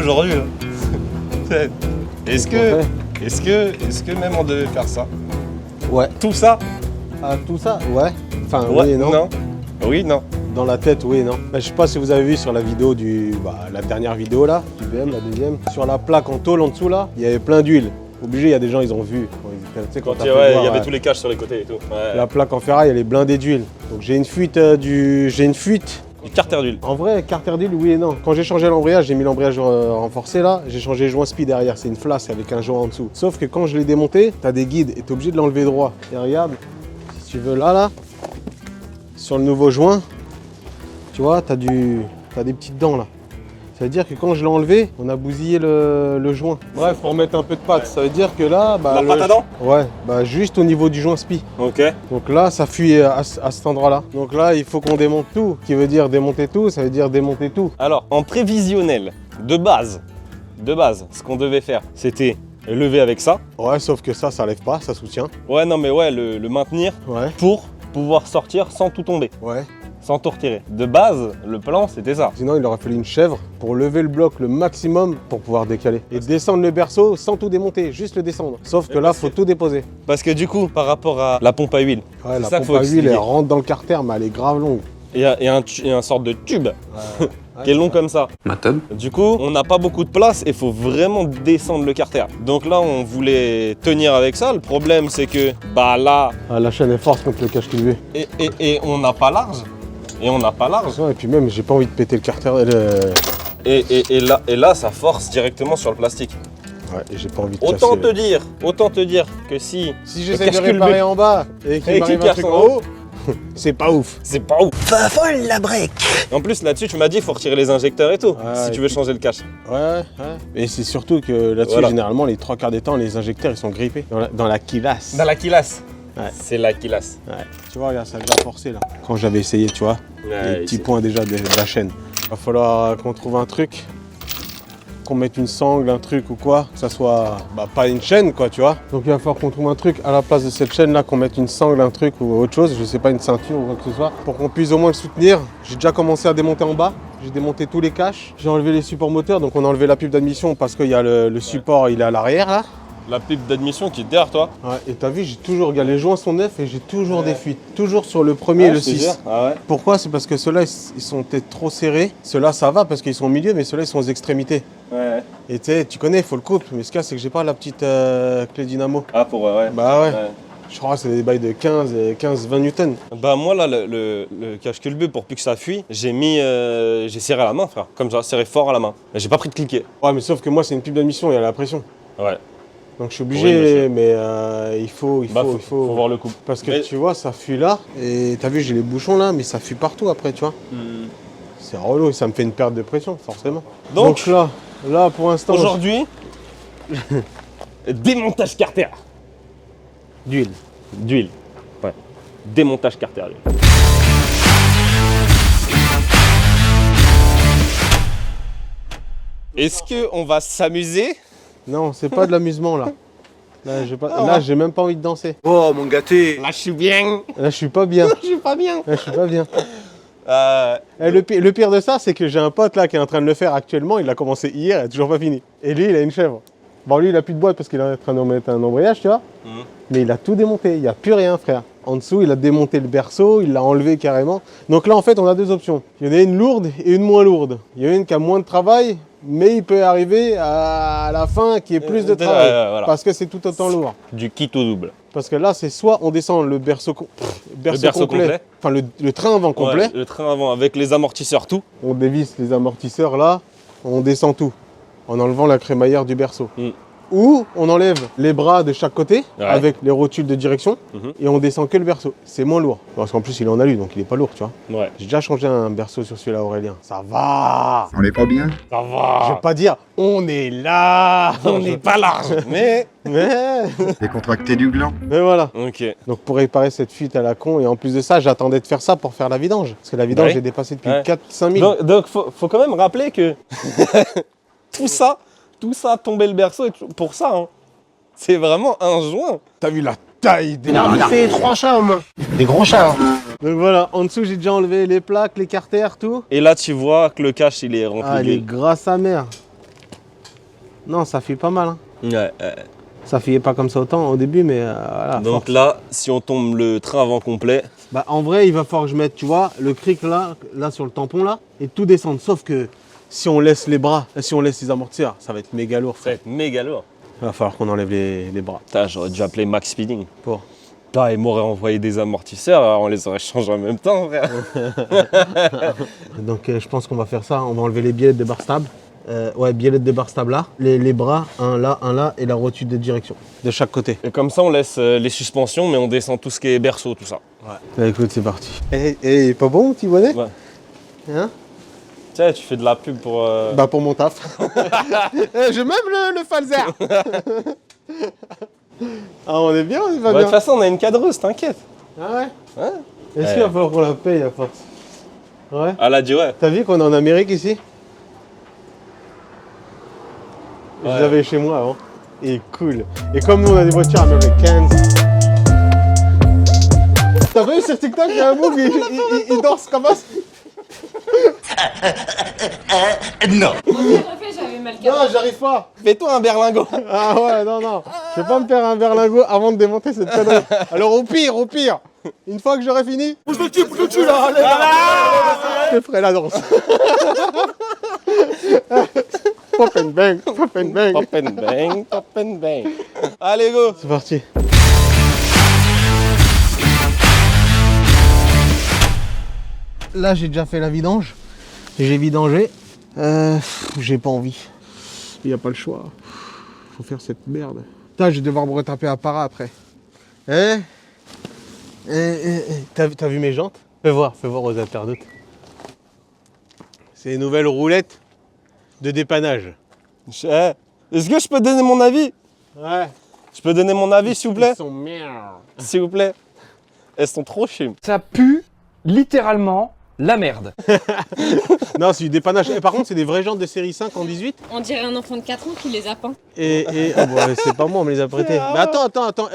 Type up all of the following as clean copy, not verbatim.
aujourd'hui. Est-ce que même on devait faire ça? Ouais. Tout ça? Ah, tout ça? Ouais. Enfin, Ouais, oui et non. non. Oui, non. Dans la tête, oui et non. Je sais pas si vous avez vu sur la vidéo la dernière vidéo là, du BM, la deuxième. Sur la plaque en tôle en dessous là, il y avait plein d'huile. Obligé, il y a des gens, ils ont vu. Quand il y avait tous les caches sur les côtés et tout. Ouais. La plaque en ferraille, elle est blindée d'huile. Donc j'ai une fuite Du carter d'huile. En vrai, carter d'huile, oui et non. Quand j'ai changé l'embrayage, j'ai mis l'embrayage renforcé là, j'ai changé le joint spi derrière, c'est une flasque avec un joint en dessous. Sauf que quand je l'ai démonté, t'as des guides et t'es obligé de l'enlever droit. Et regarde, si tu veux là, sur le nouveau joint, tu vois, t'as des petites dents là. Ça veut dire que quand je l'ai enlevé, on a bousillé le joint. Bref, pour mettre un peu de pâte, ça veut dire que là... La pâte à dents? Ouais, juste au niveau du joint spi. Ok. Donc là, ça fuit à cet endroit-là. Donc là, il faut qu'on démonte tout. Qui veut dire démonter tout, ça veut dire démonter tout. Alors, en prévisionnel, de base, ce qu'on devait faire, c'était lever avec ça. Ouais, sauf que ça lève pas, ça soutient. Ouais, non mais ouais, le maintenir Ouais. pour pouvoir sortir sans tout tomber. Ouais. Sans tout retirer. De base, le plan, c'était ça. Sinon, il aurait fallu une chèvre pour lever le bloc le maximum pour pouvoir décaler. Et descendre le berceau sans tout démonter, juste le descendre. Sauf que là, faut tout déposer. Parce que du coup, par rapport à la pompe à huile, Ouais, la ça pompe faut à huile, expliquer. elle rentre dans le carter, mais elle est grave longue. Il y a un sorte de tube qui est long comme ça. Maton. Du coup, on n'a pas beaucoup de place et il faut vraiment descendre le carter. Donc là, on voulait tenir avec ça. Le problème, c'est que là, Ah, la chaîne est forte contre le cache culvé. et on n'a pas large. Et on n'a pas large. Ouais, et puis même, j'ai pas envie de péter le carter. Et là, ça force directement sur le plastique. Ouais, et j'ai pas envie de Autant casser. te dire que si J'essaie de réparer en bas et qu'il m'arrive un truc en haut, c'est pas ouf. c'est pas ouf. Pas folle la brique. En plus, là-dessus, tu m'as dit, il faut retirer les injecteurs et tout, Ouais, si tu veux changer le cache. Ouais. Et c'est surtout que là-dessus, Voilà. généralement, les 3/4 des temps, les injecteurs, ils sont grippés dans la quilasse. Dans la quilasse. Ouais. C'est la quilasse. Ouais. Tu vois, regarde, ça a déjà forcé là. Quand j'avais essayé, tu vois, les petits points déjà de la chaîne. Va falloir qu'on trouve un truc, qu'on mette une sangle, un truc ou quoi, que ça soit pas une chaîne quoi, tu vois. Donc il va falloir qu'on trouve un truc à la place de cette chaîne là, qu'on mette une sangle, un truc ou autre chose, je sais pas, une ceinture ou quoi que ce soit, pour qu'on puisse au moins le soutenir. J'ai déjà commencé à démonter en bas. J'ai démonté tous les caches, j'ai enlevé les supports moteurs, donc on a enlevé la pub d'admission parce qu'il y a le support, il est à l'arrière là. La pipe d'admission qui est derrière toi. Ouais, et t'as vu, regarde, les joints sont neufs et j'ai toujours des fuites. Toujours sur le premier et le 6. Ah ouais. Pourquoi? C'est parce que ceux-là, ils sont peut-être trop serrés. Ceux-là, ça va parce qu'ils sont au milieu, mais ceux-là, ils sont aux extrémités. Ouais. Et tu connais, il faut le couple. Mais ce cas, c'est que j'ai pas la petite clé dynamo. Ah pour ouais. Bah ouais. Je crois que c'est des bails de 15-20 newtons. Bah moi là, le cache culbé, pour plus que ça fuit, j'ai serré à la main, frère. Comme ça, serré fort à la main. J'ai pas pris de cliquet. Ouais, mais sauf que moi, c'est une pub d'admission, il y a la pression. Ouais. Donc je suis obligé, Oui, mais il faut voir le coup. Parce que tu vois, ça fuit là, et t'as vu, j'ai les bouchons là, mais ça fuit partout après, tu vois. C'est relou, et ça me fait une perte de pression, forcément. Donc là, pour l'instant... Aujourd'hui, démontage carter. D'huile. D'huile. Ouais. Démontage carter d'huile. Est-ce qu'on va s'amuser? Non, c'est pas de l'amusement là. Là, j'ai même pas envie de danser. Oh mon gâté. Là, je suis bien. Là, je suis pas bien. Je suis pas bien. Là, je suis pas bien. Euh, Le pire de ça, c'est que j'ai un pote là qui est en train de le faire actuellement. Il a commencé hier, il a toujours pas fini. Et lui, il a une chèvre. Bon, lui, il a plus de boîte parce qu'il est en train de mettre un embrayage, tu vois. Mais il a tout démonté. Il n'y a plus rien, frère. En dessous, il a démonté le berceau, il l'a enlevé carrément. Donc là, en fait, on a deux options. Il y en a une lourde et une moins lourde. Il y en a une qui a moins de travail, mais il peut arriver à la fin qui est plus de travail. voilà. Parce que c'est tout autant lourd. Du kit au double. Parce que là, c'est soit on descend le berceau, complet, enfin le train avant complet, Ouais, le train avant avec les amortisseurs, tout. on dévisse les amortisseurs là, on descend tout, en enlevant la crémaillère du berceau. Ou on enlève les bras de chaque côté, avec les rotules de direction, et on descend que le berceau. C'est moins lourd. Parce qu'en plus, il est en alu, donc il est pas lourd, tu vois. Ouais. J'ai déjà changé un berceau sur celui-là, Aurélien. Ça va. On est pas bien? Ça va. Je vais pas dire, on est là. On n'est pas large. Mais Décontracté du gland. Mais voilà. ok. Donc pour réparer cette fuite à la con, et en plus de ça, j'attendais de faire ça pour faire la vidange. Parce que la vidange, Ouais. j'ai dépassé depuis Ouais. 4-5 000. Donc faut quand même rappeler que tout ça, tomber le berceau, et pour ça, hein, c'est vraiment un joint. T'as vu la taille des... Non, il fait 3 chats au moins. Des gros chats. Hein. Donc voilà, en dessous, j'ai déjà enlevé les plaques, les carters, tout. Et là, tu vois que le cache, il est rempli Ah, elle est d'huile. grasse à mère. Non, ça fait pas mal. Hein. Ouais. Ça filait pas comme ça autant au début, mais voilà. Donc force. là, si on tombe le train avant complet, Bah, en vrai, il va falloir que je mette, tu vois, le cric là sur le tampon là, et tout descendre. Sauf que si on laisse les bras, si on laisse les amortisseurs, ça va être méga lourd. ça va être méga lourd. Il va falloir qu'on enlève les bras. Putain, j'aurais dû appeler Max Speeding. Pour. Putain, il m'aurait envoyé des amortisseurs, alors on les aurait changés en même temps, frère. Donc je pense qu'on va faire ça. On va enlever les biellettes de barre stable. Ouais, biellettes de barre stable là. Les bras, un là, et la rotule de direction. De chaque côté. Et comme ça, on laisse les suspensions, mais on descend tout ce qui est berceau, tout ça. Ouais. Bah écoute, c'est parti. Et pas bon, petit bonnet? Ouais. Hein? Tiens, tu fais de la pub pour... Bah pour mon taf. J'ai même le falzer. Ah, on est bien, on va Bah, de bien. toute façon, on a une cadreuse, t'inquiète. Ah ouais? Ouais. Est-ce qu'il va falloir qu'on la paye à force? Ouais. Ah, là, dit ouais. T'as vu qu'on est en Amérique ici? Je Ouais. l'avais chez moi avant. Et cool. Et comme nous on a des voitures américaines. T'as vu sur TikTok, il y a un move, il danse comme ça? Non. J'avais mal Non, j'arrive pas. Fais-toi un berlingot. Ah ouais, non. Je vais pas me faire un berlingot avant de démonter cette connerie. Alors au pire, une fois que j'aurai fini, pousse le cul là, allez. Je ferai la danse. Pop and bang, pop and bang. Pop and bang, pop and bang. Allez, go. C'est parti. Là, j'ai déjà fait la vidange. J'ai vidangé. J'ai pas envie. Il n'y a pas le choix. Faut faire cette merde. Putain, je vais devoir me retaper à para après. T'as vu mes jantes? Fais voir aux internautes. C'est les nouvelles roulettes de dépannage. Est-ce que je peux donner mon avis? Ouais. Je peux donner mon avis, s'il vous plaît? Ils sont merde. S'il vous plaît. Elles sont trop chimes. Ça pue littéralement la merde. Non, c'est du dépannage. Et par contre, c'est des vraies jantes de série 5 en 18. On dirait un enfant de 4 ans qui les a peints. Ah bon, c'est pas moi, on me les a prêtés. Mais attends.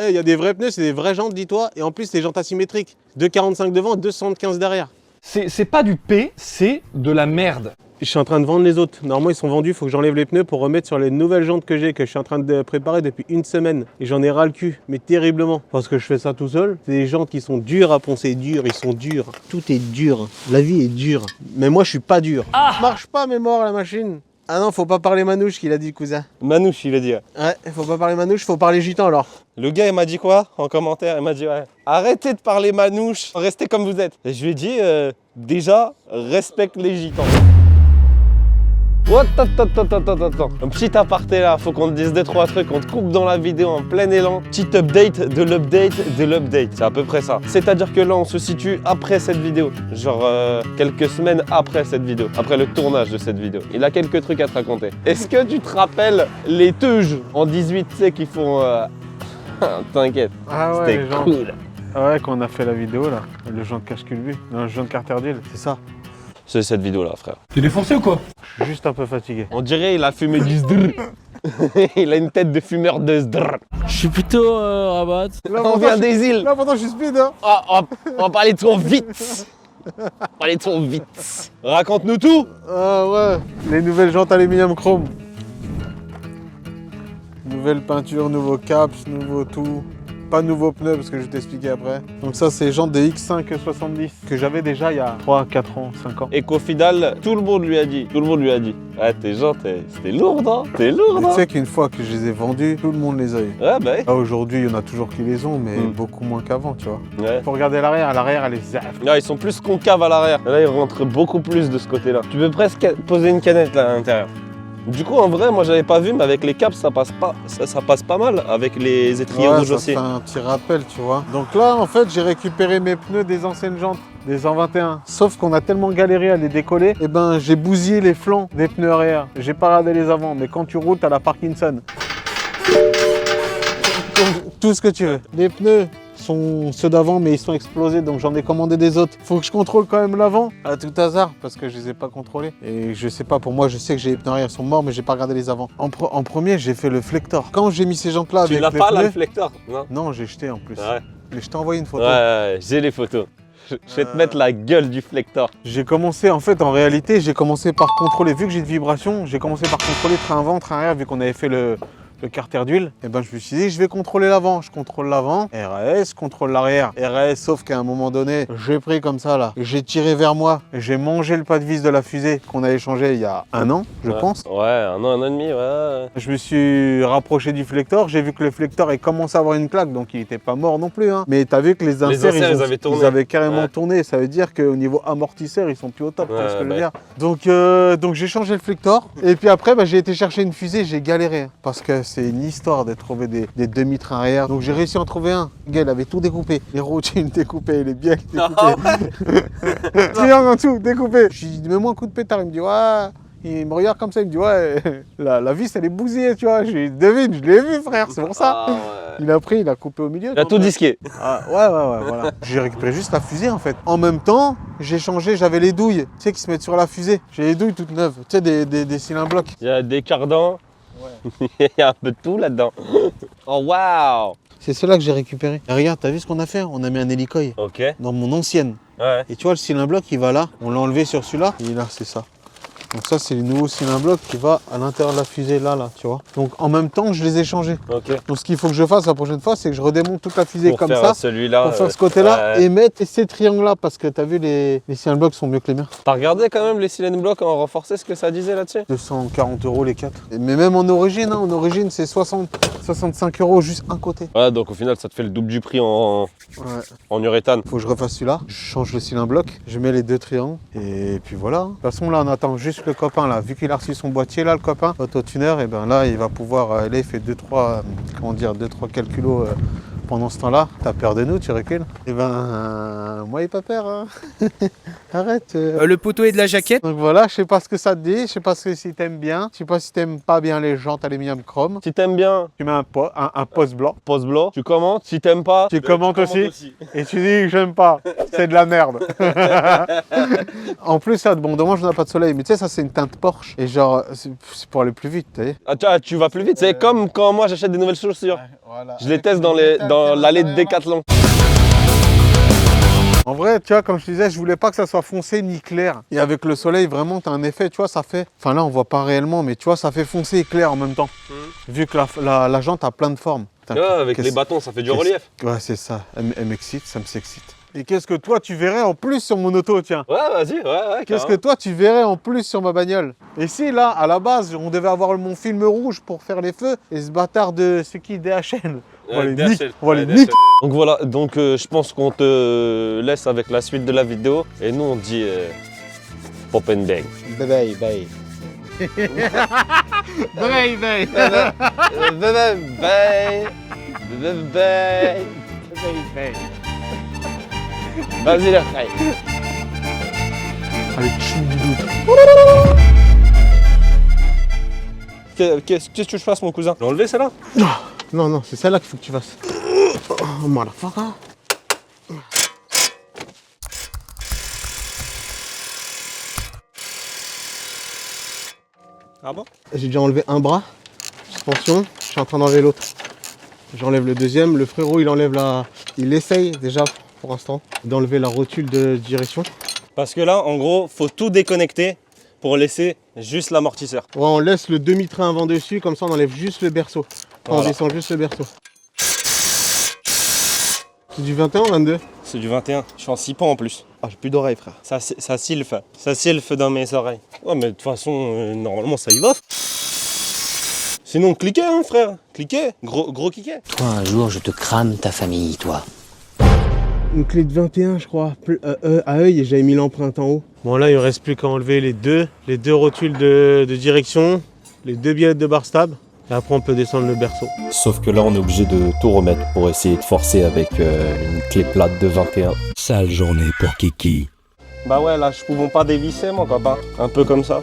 Il y a des vrais pneus, c'est des vraies jantes, dis-toi. Et en plus, c'est des jantes asymétriques. 2,45 devant, 2,75 derrière. C'est pas du P, c'est de la merde. Je suis en train de vendre les autres. Normalement, ils sont vendus. Il faut que j'enlève les pneus pour remettre sur les nouvelles jantes que j'ai, que je suis en train de préparer depuis une semaine. Et j'en ai ras le cul, mais terriblement. Parce que je fais ça tout seul. C'est des jantes qui sont dures à poncer, ils sont durs. Tout est dur. La vie est dure. Mais moi, je suis pas dur. Marche pas, mais mort la machine. Ah non, faut pas parler manouche, qu'il a dit, cousin. Manouche, il a dit. Ouais, faut pas parler manouche, faut parler gitan alors. Le gars, il m'a dit quoi en commentaire? Il m'a dit ouais. Arrêtez de parler manouche, restez comme vous êtes. Et je lui ai dit déjà, respecte les gitans. Oh, attends. Un petit aparté là, faut qu'on te dise 2-3 trucs, on te coupe dans la vidéo en plein élan. Petit update de l'update. C'est à peu près ça. C'est-à-dire que là, on se situe après cette vidéo. Genre quelques semaines après cette vidéo. Après le tournage de cette vidéo. Il a quelques trucs à te raconter. Est-ce que tu te rappelles les teuges en 18, tu sais, qui font... T'inquiète, Ah ouais, c'était les gens. cool. Ah ouais, quand on a fait la vidéo là, le Jean de cache-culbu, non, le Jean de Carter Deal, c'est ça. C'est cette vidéo là, frère. T'es défoncé ou quoi? Je suis juste un peu fatigué. On dirait il a fumé du zdrr. Il a une tête de fumeur de zdrr. Je suis plutôt rabat. On vient des îles. Là, pourtant, je suis speed, hein. On va parler trop vite. Raconte-nous tout. Ah ouais, les nouvelles jantes aluminium chrome. Nouvelle peinture, nouveau caps, nouveau tout. Pas nouveau pneu parce que je vais t'expliquer après. Donc ça, c'est les jantes des X5 70 que j'avais déjà il y a 3, 4 ans, 5 ans. Et qu'au final, tout le monde lui a dit. Ouais, tes gens, c'était lourd, hein. T'es lourd, Tu hein. sais qu'une fois que je les ai vendus, tout le monde les a eu. Ouais, bah Là, aujourd'hui, il y en a toujours qui les ont, mais Mm. beaucoup moins qu'avant, tu vois. ouais. Faut regarder l'arrière, elle est zaf. Là, ils sont plus concaves à l'arrière. Là, ils rentrent beaucoup plus de ce côté-là. Tu peux presque poser une canette là à l'intérieur. Du coup, en vrai, moi, j'avais pas vu, mais avec les caps, ça passe pas mal. Avec les étriers Ouais, rouges ça aussi. fait un petit rappel, tu vois. Donc là, en fait, j'ai récupéré mes pneus des anciennes jantes, des 121. Sauf qu'on a tellement galéré à les décoller, et ben j'ai bousillé les flancs des pneus arrière. J'ai pas radé les avant, mais quand tu roules, t'as la Parkinson. Tout ce que tu veux. Les pneus sont ceux d'avant, mais ils sont explosés, donc j'en ai commandé des autres. Faut que je contrôle quand même l'avant, à tout hasard, parce que je les ai pas contrôlés. Et je sais pas, pour moi, je sais que j'ai les pneus arrière sont morts, mais j'ai pas regardé les avant. En premier, j'ai fait le flector. Quand j'ai mis ces jantes là Tu avec l'as les pas là, pneus, le flector? Non. non, j'ai jeté en plus. Ouais. Mais je t'ai envoyé une photo. Ouais, j'ai les photos. Je vais te mettre la gueule du flector. J'ai commencé, en fait, en réalité, j'ai commencé par contrôler, vu que j'ai de vibration, j'ai commencé par contrôler train avant, train arrière, vu qu'on avait fait le carter d'huile. Et ben je me suis dit, je vais contrôler l'avant. Je contrôle l'avant, RAS, contrôle l'arrière. RAS, sauf qu'à un moment donné, j'ai pris comme ça là, j'ai tiré vers moi, j'ai mangé le pas de vis de la fusée qu'on a échangé il y a 1 an, je pense. Ouais, 1 an et demi, ouais. Je me suis rapproché du flector, j'ai vu que le flector il commençait à avoir une claque, donc il était pas mort non plus. Hein. Mais t'as vu que les inserts, ils avaient carrément tourné. Ça veut dire qu'au niveau amortisseur, ils sont plus au top, tu vois ce que je veux dire. Donc j'ai changé le flector. Et puis après, j'ai été chercher une fusée, j'ai galéré. Hein, parce que c'est une histoire de trouver des demi-trains arrière. Donc j'ai réussi à en trouver un. Le gars, il avait tout découpé. Les routines découpées, les bielles découpées. Triangle en dessous, découpé. Je lui dis, mets-moi un coup de pétard. Il me dit, ouais. Il me regarde comme ça, il me dit, ouais, la vis, elle est bousillée, tu vois. Je lui dis, devine, je l'ai vu, frère, c'est pour ça. Ouais. Il a pris, il a coupé au milieu. Il a tout disqué. Ah, ouais, voilà. J'ai récupéré juste la fusée, en fait. En même temps, j'ai changé, j'avais les douilles, tu sais, qui se mettent sur la fusée. J'ai les douilles toutes neuves, tu sais, des cylindres blocs. Il y a des cardans. Ouais. Il y a un peu de tout là-dedans. Oh, waouh. C'est ceux-là que j'ai récupéré. Et regarde, t'as vu ce qu'on a fait? On a mis un hélicoï Ok. dans mon ancienne. Ouais. Et tu vois, le cylindre bloc, il va là. On l'a enlevé sur celui-là. Et là, c'est ça. Donc ça, c'est le nouveau cylindre bloc qui va à l'intérieur de la fusée, là, tu vois. Donc en même temps, je les ai changés. Ok. Donc ce qu'il faut que je fasse la prochaine fois, c'est que je redémonte toute la fusée Pour comme faire ça. Celui-là. Pour faire ce côté-là ouais. et mettre ces triangles-là. Parce que t'as vu, les cylindres blocs sont mieux que les miens. T'as regardé quand même les cylindres blocs en renforcé, ce que ça disait là-dessus? 240 € les 4. Mais même en origine, c'est 65 € juste un côté. Ouais, donc au final, ça te fait le double du prix en uréthane. Faut que je refasse celui-là. Je change le cylindre bloc. Je mets les 2 triangles. Et puis voilà. De toute façon, là, on attend juste le copain, là. Vu qu'il a reçu son boîtier, là, le copain, autotuner, et ben là, il va pouvoir. Là, il fait 2-3 calculs pendant ce temps-là. T'as peur de nous, tu recules? Et ben, moi, il pas peur. Hein. Arrête. Le poteau et de la jaquette. Donc voilà, je sais pas ce que ça te dit. Je sais pas si t'aimes bien. Je sais pas si t'aimes pas bien les jantes aluminium chrome. Si t'aimes bien, Tu mets un poste blanc. pose blanc, tu commentes. Si t'aimes pas, Tu commentes aussi. Et tu dis que j'aime pas, c'est de la merde. En plus, ça, bon, dommage, on n'a pas de soleil, mais tu sais, ça, c'est une teinte Porsche. Et genre, c'est pour aller plus vite, tu sais. Ah, tu vas plus vite. C'est comme quand moi j'achète des nouvelles chaussures. Voilà. Je les teste dans l'allée de Décathlon. En vrai, tu vois, comme je te disais, je voulais pas que ça soit foncé ni clair. Et avec le soleil, vraiment, tu as un effet, tu vois, ça fait... Enfin là, on voit pas réellement, mais tu vois, ça fait foncé et clair en même temps. Vu que la jante a plein de formes. Ouais, avec les bâtons, ça fait du relief. Ouais, c'est ça. Elle m'excite, ça me s'excite. Et qu'est-ce que toi, tu verrais en plus sur mon auto, tiens? Ouais, vas-y, ouais. Qu'est-ce que toi, tu verrais en plus sur ma bagnole? Et si, là, à la base, on devait avoir mon film rouge pour faire les feux, et ce bâtard de... C'est qui? DHL. On va les niquer. On va les niquer. Donc voilà, je pense qu'on te laisse avec la suite de la vidéo. Et nous, on dit pop and bang. Bye bye. Bye bye. Bye. Vas-y, là. Allez, tchou. Qu'est-ce que tu fasses, mon cousin? J'ai enlevé celle-là? Non, c'est celle-là qu'il faut que tu fasses. Oh, motherfucker. Ah bon? J'ai déjà enlevé un bras, suspension, je suis en train d'enlever l'autre. J'enlève le deuxième, le frérot il essaye déjà pour l'instant d'enlever la rotule de direction. Parce que là, en gros, faut tout déconnecter pour laisser juste l'amortisseur. Ouais, on laisse le demi-train avant dessus, comme ça on enlève juste le berceau. Voilà. On descend juste le berceau. C'est du 21 ou 22? C'est du 21. Je suis en 6 pans en plus. Ah, j'ai plus d'oreilles, frère. Ça silfe. Ça silfe dans mes oreilles. Ouais, mais de toute façon, normalement, ça y va. Sinon, cliquez, hein, frère. Cliquez. Gros cliquez. Toi, un jour, je te crame ta famille, toi. Une clé de 21, je crois, à œil, et j'avais mis l'empreinte en haut. Bon, là, il ne reste plus qu'à enlever les deux rotules de direction, les 2 biellettes de bar stab, et après, on peut descendre le berceau. Sauf que là, on est obligé de tout remettre pour essayer de forcer avec une clé plate de 21. Sale journée pour Kiki. Bah ouais, là, je pouvons pas dévisser, mon copain. Un peu comme ça.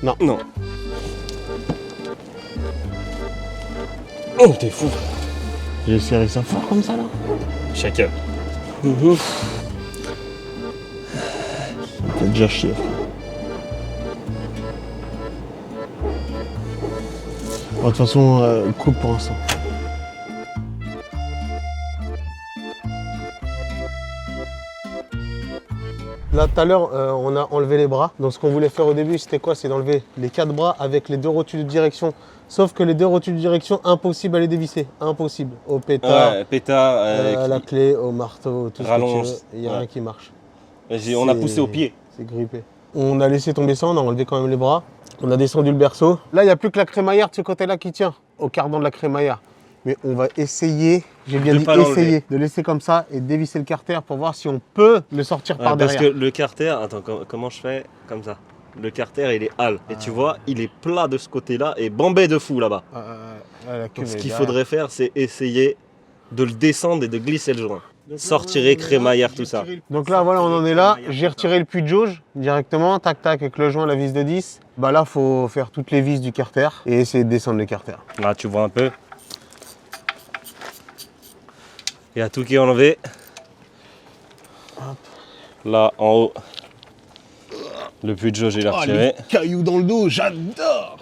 Non. Oh, t'es fou. J'ai serré ça fort comme ça, là. Chacun. T'as déjà chié. De toute façon, coupe pour l'instant. Là, tout à l'heure, on a enlevé les bras. Donc, ce qu'on voulait faire au début, c'était quoi? C'est d'enlever les 4 bras avec les 2 rotules de direction. Sauf que les 2 rotules de direction, impossible à les dévisser. Impossible. Au pétard, Ouais, pétard, à la clé, au marteau, tout rallonge. ce que tu veux. Il n'y a rien qui marche. on a poussé au pied. C'est grippé. On a laissé tomber ça, on a enlevé quand même les bras. On a descendu le berceau. Là, il n'y a plus que la crémaillère de ce côté-là qui tient, au cardan de la crémaillère. Mais on va essayer, j'ai bien De dit pas l'enlever. essayer, de laisser comme ça et dévisser le carter pour voir si on peut le sortir par Parce derrière. que le carter, attends, comment je fais? Comme ça. Le carter, il est hal. Et tu vois, il est plat de ce côté-là et bombé de fou là-bas. La queue Donc, ce est qu'il derrière. faudrait faire, c'est essayer de le descendre et de glisser le joint. Sortirer, crémaillère, tout ça. Donc là, voilà, on en est là. J'ai retiré le puits de jauge directement, tac tac, avec le joint, la vis de 10. Bah là, faut faire toutes les vis du carter et essayer de descendre le carter. Là, tu vois un peu. Il y a tout qui est enlevé. Là, en haut, le puits de jauge, il est retiré. Cailloux dans le dos, j'adore.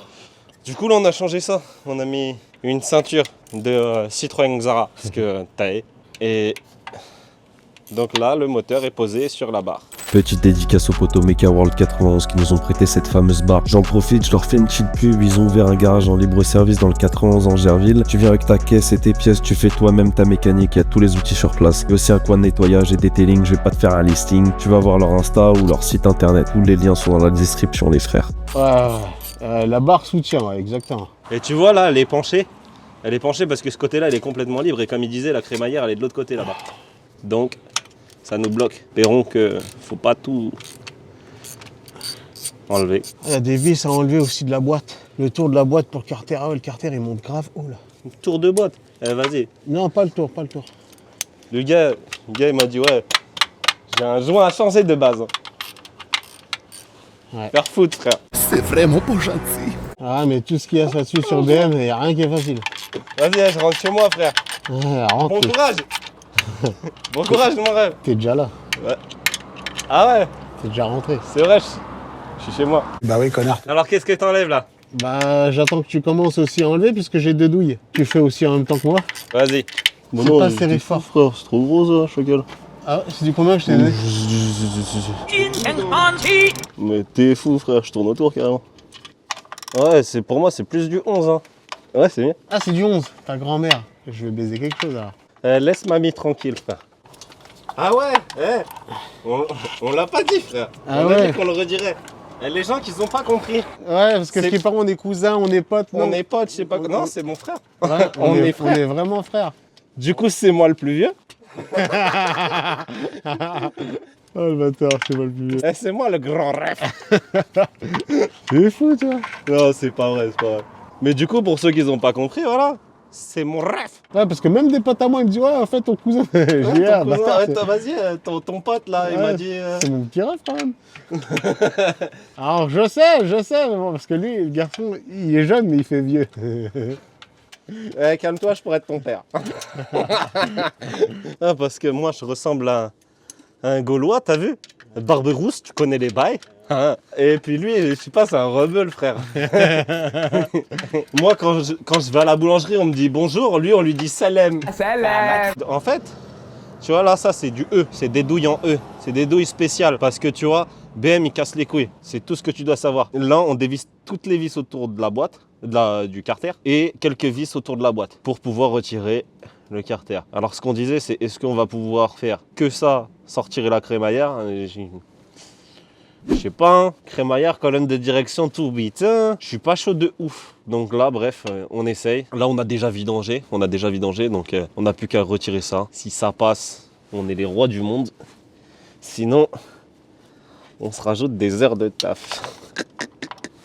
Du coup, là, on a changé ça. On a mis une ceinture de Citroën Xara, parce que taille. Et donc là, le moteur est posé sur la barre. Petite dédicace aux potos Mecha World 91 qui nous ont prêté cette fameuse barre. J'en profite, je leur fais une petite pub. Ils ont ouvert un garage en libre service dans le 91 en Gerville. Tu viens avec ta caisse et tes pièces, tu fais toi-même ta mécanique. Il y a tous les outils sur place. Il y a aussi un coin de nettoyage et detailing. Je vais pas te faire un listing. Tu vas voir leur Insta ou leur site internet. Tous les liens sont dans la description, les frères. La barre soutient, ouais, exactement. Et tu vois là, elle est penchée. Elle est penchée parce que ce côté-là, il est complètement libre. Et comme il disait, la crémaillère, elle est de l'autre côté là-bas. Donc, ça nous bloque. Espérons que faut pas tout enlever. Il y a des vis à enlever aussi de la boîte. Le tour de la boîte pour le carter. Ah ouais, le carter, il monte grave. Oh là. Tour de boîte. Vas-y. Non, pas le tour, pas le tour. Le gars, il m'a dit, ouais, j'ai un joint à changer de base. Ouais. Faire foutre, frère. C'est vraiment pas gentil. Ah, mais tout ce qu'il y a là-dessus sur BM, il n'y a rien qui est facile. Vas-y, je rentre chez moi, frère. Rentre, Bon courage. Bon courage, mon rêve. t'es déjà là. Ah ouais, T'es déjà rentré. c'est vrai, je suis chez moi. Bah oui, connard. Alors, qu'est-ce que t'enlèves là? Bah, j'attends que tu commences aussi à enlever puisque j'ai 2 douilles. Tu fais aussi en même temps que moi. Vas-y. C'est pas serré fort. frère, c'est trop gros ça, chacal. Ah, c'est du combien que je t'ai donné? Mais t'es fou, frère, je tourne autour carrément. Ouais, pour moi, c'est plus du 11. Hein. Ouais, c'est bien. Ah, c'est du 11. Ta grand-mère. Je vais baiser quelque chose alors. Laisse mamie tranquille, frère. Ah ouais, on l'a pas dit, frère. Ah on a ouais. dit qu'on le redirait. Les gens qui ont pas compris. Ouais, parce que C'est- ce qui est pas, on est cousins, on est potes. On non. est potes, je sais pas. Non, c'est mon frère. Ouais, on est on est vraiment frères. Du coup, c'est moi le plus vieux. Oh le bâtard, c'est pas le plus vieux. Et c'est moi le grand rêve. C'est fou, toi. Non, c'est pas vrai, c'est pas vrai. Mais du coup, pour ceux qui n'ont pas compris, voilà, c'est mon rêve. Ouais, parce que même des potes à moi, ils me disent, ouais, en fait, ton cousin. J'ai dit, Ouais, ah, ton cousin, bâtard, ouais, c'est- toi, vas-y, ton pote là, il Ouais. m'a dit. c'est mon petit rêve quand même. Alors, je sais, mais bon, parce que lui, le garçon, il est jeune, mais il fait vieux. Calme-toi, je pourrais être ton père. Ah, parce que moi, je ressemble à un Gaulois, t'as vu? Barbe rousse, tu connais les bails. Hein. Et puis lui, je sais pas, c'est un rebelle, frère. Moi, quand je vais à la boulangerie, on me dit bonjour. Lui, on lui dit salem. En fait, tu vois, là, ça, c'est du E. C'est des douilles en E. C'est des douilles spéciales. Parce que, tu vois, BM, il casse les couilles. C'est tout ce que tu dois savoir. Là, on dévisse toutes les vis autour de la boîte, du carter, et quelques vis autour de la boîte pour pouvoir retirer le carter. Alors, ce qu'on disait, c'est est-ce qu'on va pouvoir faire que ça, sortir la crémaillère? Je sais pas, hein. Crémaillère, colonne de direction, tout vite. Hein. Je suis pas chaud de ouf. Donc là, bref, on essaye. Là, on a déjà vidangé. Donc on n'a plus qu'à retirer ça. Si ça passe, on est les rois du monde. Sinon, on se rajoute des heures de taf.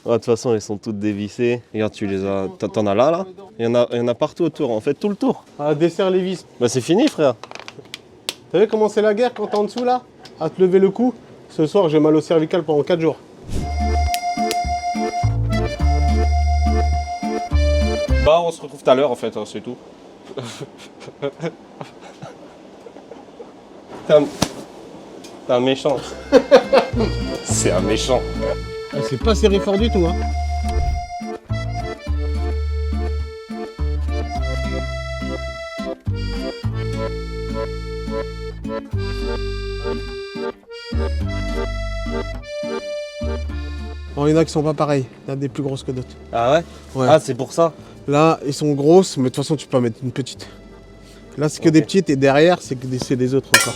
De toute façon, elles sont toutes dévissées. Regarde, tu les as. T'en as là. Il y en a partout autour, en fait, tout le tour. Ah, desserre les vis. Bah, c'est fini, frère. T'as vu comment c'est la guerre quand t'es en dessous là? À te lever le cou? Ce soir, j'ai mal au cervical pendant 4 jours. Bah, on se retrouve tout à l'heure, en fait, hein, c'est tout. T'es un méchant. C'est un méchant. Ah, c'est pas serré fort du tout, hein. Bon, il y en a qui sont pas pareils. Il y a des plus grosses que d'autres. Ah ouais? Ouais. Ah, c'est pour ça. Là, ils sont grosses, mais de toute façon, tu peux en mettre une petite. Là, c'est que des petites et derrière, c'est des autres encore.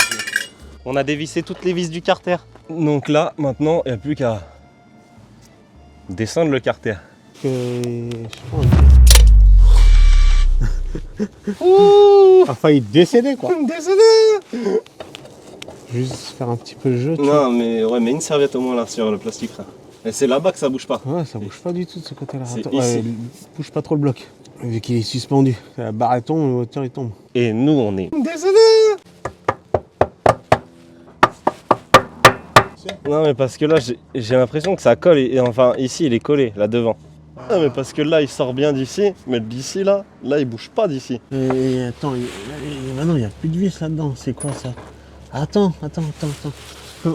On a dévissé toutes les vis du carter. Donc là, maintenant, il n'y a plus qu'à descendre le carter. Je sais pas. Ouh, a failli décéder quoi. Désolé. Juste faire un petit peu de jeu. Tu vois. Non, mais ouais, mets une serviette au moins là sur le plastique. Là. Et c'est là-bas que ça bouge pas. Ouais, ça bouge pas du tout de ce côté-là. C'est Attends, ici. Bouge pas trop le bloc. Vu qu'il est suspendu. La barre elle tombe, le moteur il tombe. Et nous, on est. Désolé. Non, mais parce que là, j'ai l'impression que ça colle. Et enfin, ici, il est collé, là devant. Ah, mais parce que là, il sort bien d'ici. Mais d'ici, là, il bouge pas d'ici. Et attends, maintenant il n'y a plus de vis là-dedans. C'est quoi ça? Attends.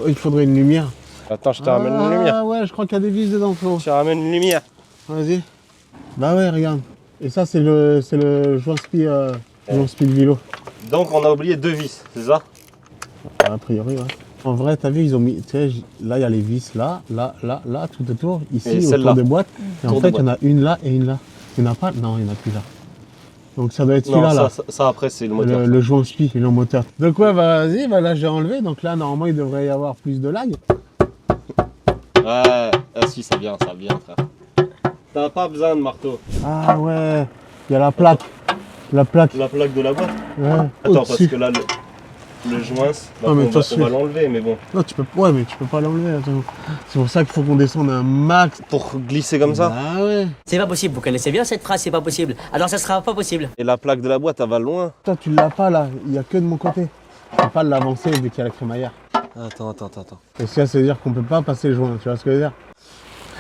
Il faudrait une lumière. Attends, je te ramène une lumière. Ah ouais, je crois qu'il y a des vis dedans, Flo. Je te ramène une lumière. Vas-y. Bah ouais, regarde. Et ça, c'est le joint spi de vélo. Donc, on a oublié 2 vis, c'est ça? A priori, ouais. En vrai, t'as vu, ils ont mis. Tu sais, là, il y a les vis là, tout autour. Ici, Et autour celle-là. des boîtes. Et en Autour fait, des il y en a une là et une là. Il n'y en a pas? Non, il n'y en a plus là. Donc ça doit être Non, celui-là, là. ça, après, c'est le moteur. Le joint spi et le moteur. Donc ouais, bah vas-y, bah là, j'ai enlevé. Donc là, normalement, il devrait y avoir plus de lag. Ouais, ah si, ça vient, frère. T'as pas besoin de marteau. Ah ouais, il y a la plaque. La plaque. La plaque de la boîte. Ouais. Attends, parce Au-dessus. que là, le joint, Ah, mais on attention. va l'enlever, mais bon. Non, tu peux. Ouais, mais tu peux pas l'enlever. Attends. C'est pour ça qu'il faut qu'on descende un max. Pour glisser comme ça. Ah ouais. C'est pas possible, vous connaissez bien cette phrase, c'est pas possible. Alors ça sera pas possible. Et la plaque de la boîte, elle va loin. Toi, tu l'as pas là. Il y a que de mon côté. Je peux pas l'avancer vu qu'il y a la crémaillère. Attends. Et ça veut dire qu'on peut pas passer le joint. Tu vois ce que je veux dire?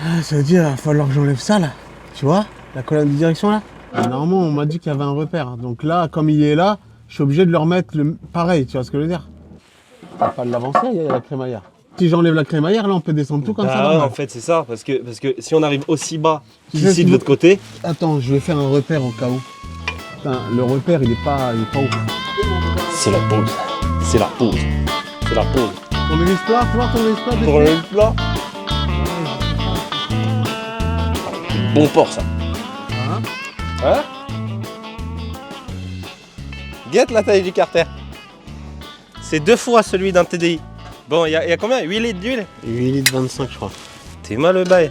Ah, ça veut dire qu'il va falloir que j'enlève ça là. Tu vois? La colonne de direction là. Et normalement, on m'a dit qu'il y avait un repère. Donc là, comme il est là, je suis obligé de le remettre pareil. Tu vois ce que je veux dire? On va pas l'avancer, il y a la crémaillère. Si j'enlève la crémaillère, là, on peut descendre tout comme ça. Ah, là-bas. en fait, c'est ça. Parce que si on arrive aussi bas Tu sais, qu'ici tu de veux- l'autre côté. Attends, je vais faire un repère au cas où. Putain, le repère, il est pas ouf. C'est la pause. C'est la pause. C'est la pause. Ton vis plat, tu vois ton vis plat Pour le plat. Bon port, ça. Hein? Guette la taille du carter. C'est 2 fois celui d'un TDI. Bon, il y a combien? 8 litres d'huile? 8 litres 25, je crois. T'es mal le bail.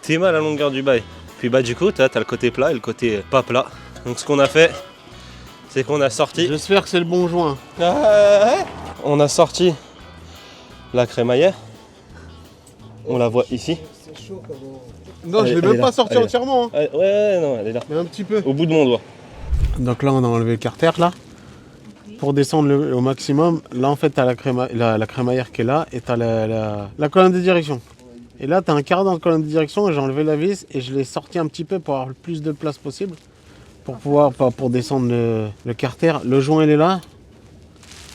T'es mal la longueur du bail. Puis bah du coup, t'as le côté plat et le côté pas plat. Donc ce qu'on a fait, c'est qu'on a sorti... J'espère que c'est le bon joint. On a sorti la crémaillère. On la voit ici. Non, je Elle- l'ai elle est même là, pas sorti elle est là. entièrement. Hein. Ouais, non, elle est là. Mais un petit peu. Au bout de mon doigt. Donc là, on a enlevé le carter là. Pour descendre au maximum, là en fait, t'as la crémaillère qui est là et t'as la colonne de direction. Et là, t'as un carreau dans la colonne de direction et j'ai enlevé la vis et je l'ai sorti un petit peu pour avoir le plus de place possible. Pour descendre le carter. Le joint, il est là.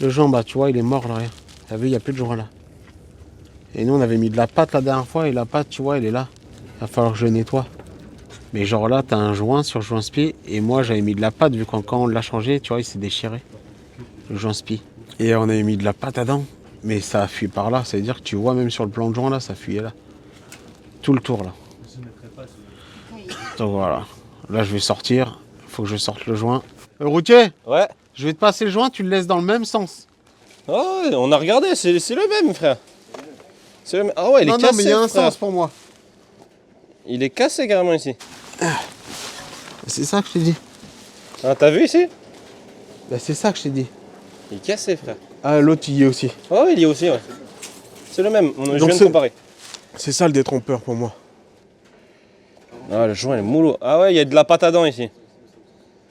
Le joint, bah tu vois, il est mort là. Regarde. T'as vu, il n'y a plus de joint là. Et nous, on avait mis de la pâte la dernière fois et la pâte, tu vois, elle est là. Il va falloir que je nettoie. Mais genre là, t'as un joint sur joint spi et moi, j'avais mis de la pâte vu quand on l'a changé, tu vois, il s'est déchiré. Le joint spi. Et on avait mis de la pâte dedans, mais ça a fui par là. Ça veut dire que tu vois, même sur le plan de joint là, ça fuyait là. Tout le tour là. Donc voilà. Là, je vais sortir. Faut que je sorte le joint. Routier, Ouais. je vais te passer le joint, tu le laisses dans le même sens. Oh, ouais, on a regardé, c'est le même, frère. C'est le même. Ah ouais, il est non, cassé. mais il y a un frère. sens pour moi. Il est cassé carrément ici. C'est ça que je t'ai dit. Ah, t'as vu ici? Bah, c'est ça que je t'ai dit. Il est cassé, frère. Ah, l'autre, il y est aussi. Oh, il y est aussi, ouais. C'est le même, je Donc viens de c'est- comparer. C'est ça le détrompeur pour moi. Ah, le joint, il est moulot. Ah ouais, il y a de la pâte à dents ici.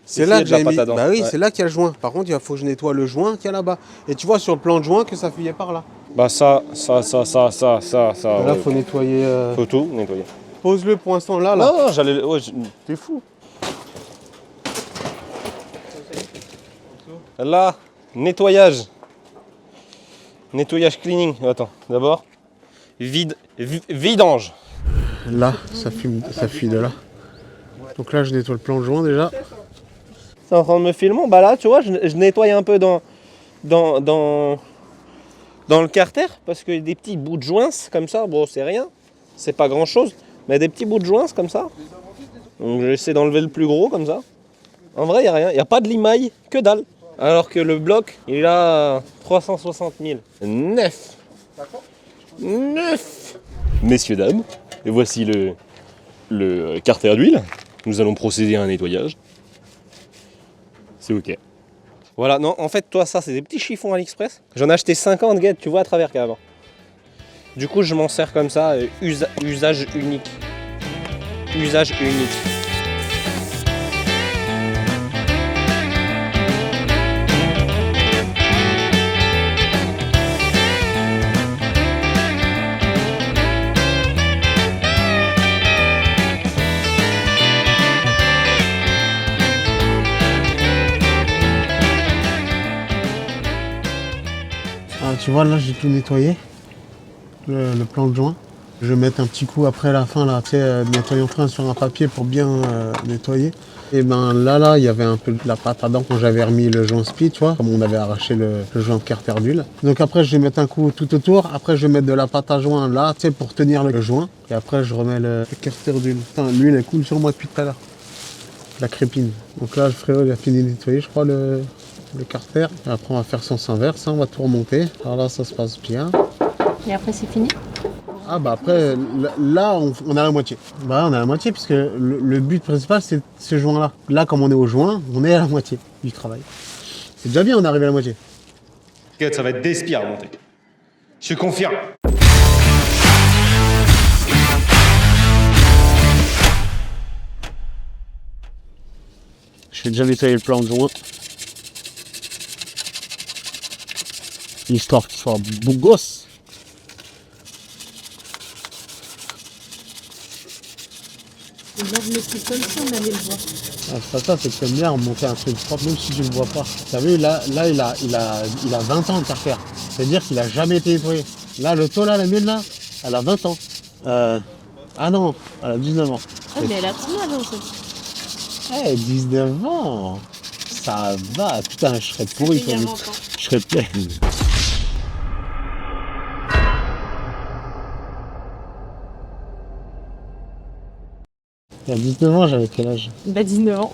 C'est Ici, là il y a que de la j'ai pâte mis. à dents. Bah oui, Ouais. c'est là qu'il y a le joint. Par contre, il faut que je nettoie le joint qu'il y a là-bas. Et tu vois sur le plan de joint que ça fuyait par là. Bah ça. Là, Ouais. faut nettoyer. Faut tout nettoyer. Pose-le pour l'instant là. Non, j'allais. Ouais, t'es fou. Là, nettoyage. Nettoyage cleaning. Attends, d'abord. Vidange. Là, ça fuit de là. Donc là, je nettoie le plan de joint déjà. C'est en train de me filmer. Bah là, tu vois, je nettoie un peu dans dans le carter, parce que des petits bouts de joints comme ça, bon c'est rien, c'est pas grand chose, mais des petits bouts de joints comme ça. Donc j'essaie d'enlever le plus gros comme ça. En vrai, il n'y a rien, il n'y a pas de limaille, que dalle. Alors que le bloc, il a 360 000. 9. Messieurs, dames, et voici le carter d'huile. Nous allons procéder à un nettoyage. C'est ok. Voilà, non, en fait, toi, ça, c'est des petits chiffons AliExpress. J'en ai acheté 50, guette, tu vois à travers carrément. Du coup, je m'en sers comme ça, usage unique. Usage unique. Ah, tu vois, là, j'ai tout nettoyé, le plan de joint. Je vais mettre un petit coup après la fin, là, tu sais, nettoyant frein sur un papier pour bien nettoyer. Et ben là, il y avait un peu de la pâte à dents quand j'avais remis le joint spi, tu vois, comme on avait arraché le joint de carter d'huile. Donc après, je vais mettre un coup tout autour. Après, je vais mettre de la pâte à joint là, tu sais, pour tenir le joint. Et après, je remets le carter d'huile. Putain, l'huile, elle coule sur moi depuis tout à l'heure. La crépine. Donc là, le frérot, il a fini de nettoyer, je crois, le carter. Et après, on va faire sens inverse, hein, on va tout remonter. Alors là, ça se passe bien. Et après, c'est fini? Ah bah après, là, on a la moitié. Bah on a la moitié, puisque le but principal, c'est ce joint-là. Là, comme on est au joint, on est à la moitié du travail. C'est déjà bien, on est arrivé à la moitié. Ça va être des spies à monter. Je confirme. Je vais déjà nettoyer le plan de joint. Histoire qu'il soit beau gosse. Moi, je me suis comme ça, on allait le voir. Ah, c'est pas ça, c'est que t'aimes bien remonter un truc propre, même si tu ne le vois pas. T'as vu, là il a 20 ans de carter. C'est-à-dire qu'il a jamais été nettoyé. Là, le taux, là, la mienne, là, elle a 20 ans. Ah non, elle a 19 ans. Ah, mais elle a tout mal, en fait. Eh, 19 ans. Ça va. Putain, je serais pourri. Il y a 20 ans. Je serais plein. Il y a 19 ans, j'avais quel âge? Bah, 19 ans.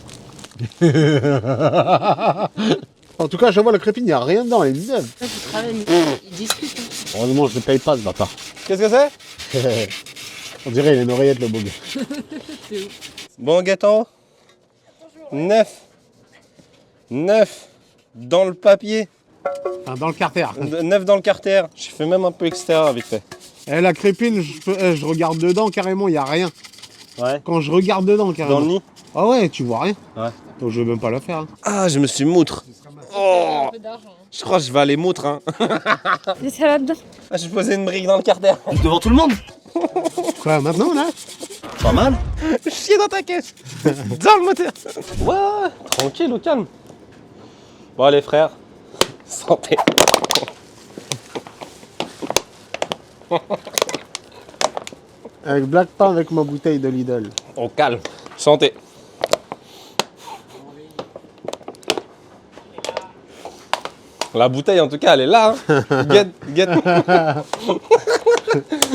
En tout cas, je vois le crépine, il n'y a rien dedans, elle est 19. Là, tu travailles, il discute. Hein. Heureusement, je ne paye pas ce bâtard. Qu'est-ce que c'est? On dirait il a une oreillette, le beau gars. Bon, Gaëtan. 9 dans le papier. Enfin, dans le carter. 9 dans le carter. J'ai fait même un peu extérieur vite fait. Eh, la crépine, je regarde dedans carrément, il n'y a rien. Ouais. Quand je regarde dedans carrément. Dans le nid. Ah ouais, tu vois rien. Ouais. Donc je vais même pas le faire. Hein. Ah, je me suis moutre. Oh, je crois que je vais aller moutre. Hein. Et ça va dedans. Ah, j'ai posé une brique dans le carter. Devant tout le monde. Quoi, maintenant là? Pas mal. Chier dans ta caisse. Dans le moteur. Ouais, tranquille, au calme. Bon, allez, frère. Santé. Avec Black Pain, avec ma bouteille de Lidl. Au calme. Santé. La bouteille, en tout cas, elle est là. Hein. Get.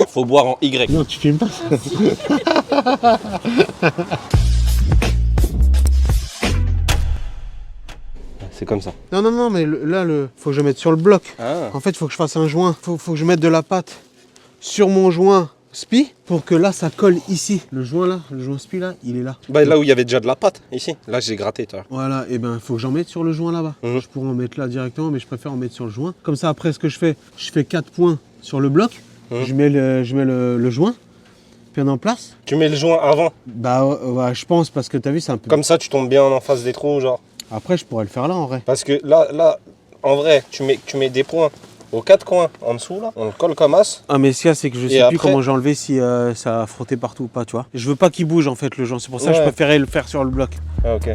Faut boire en Y. Non, tu filmes pas. C'est comme ça. Non, mais là, faut que je mette sur le bloc. Ah. En fait, faut que je fasse un joint. Faut que je mette de la pâte sur mon joint spi pour que là, ça colle ici. Le joint là, le joint spi là, il est là. Bah, là où il y avait déjà de la pâte, ici. Là, j'ai gratté, toi. Voilà, et ben, faut que j'en mette sur le joint là-bas. Mhm. Je pourrais en mettre là directement, mais je préfère en mettre sur le joint. Comme ça, après, ce que je fais 4 points sur le bloc. Mhm. Je mets le joint, bien en place. Tu mets le joint avant. Bah, ouais, je pense, parce que t'as vu, c'est un peu... Comme ça, tu tombes bien en face des trous, genre. Après, je pourrais le faire là, en vrai. Parce que là, en vrai, tu mets des points aux 4 coins en dessous, là. On le colle comme as. Ah, mais ce qu'il y a, c'est que je sais plus comment j'ai enlevé si ça a frotté partout ou pas, tu vois. Je veux pas qu'il bouge, en fait, le joint. C'est pour ça que je préférais le faire sur le bloc. Ah, ok.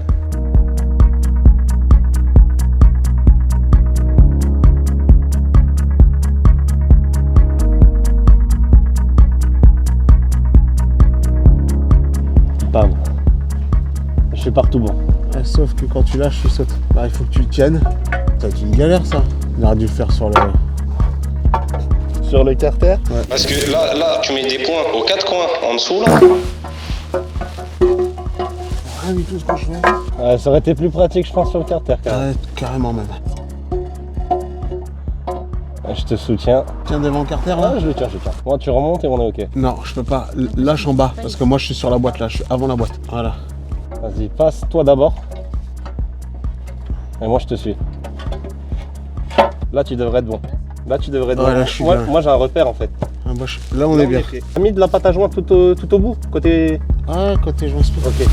Bam. Je fais partout bon. Sauf que quand tu lâches, tu sautes. Bah, il faut que tu le tiennes. C'est une galère, ça. On aurait dû le faire sur le... Sur le carter. Parce que là, tu mets des points aux 4 coins en dessous là. Rien du tout ce que je fais. Ça aurait été plus pratique, je pense, sur le carter quand même. Ouais, carrément même. Je te soutiens. Tiens devant le carter là. Ah, je le tiens. Moi, tu remontes et on est ok. Non, je peux pas. Lâche en bas, parce que moi je suis sur la boîte là, je suis avant la boîte. Voilà. Vas-y, passe toi d'abord. Et moi, je te suis. Là, tu devrais être bon. Là, tu devrais être Ouais, bon. là, je suis moi, bien. moi, j'ai un repère en fait. Ah, bah, là on est bien. T'as mis de la pâte à joint tout au bout, côté. Ah, côté joint split. Ok.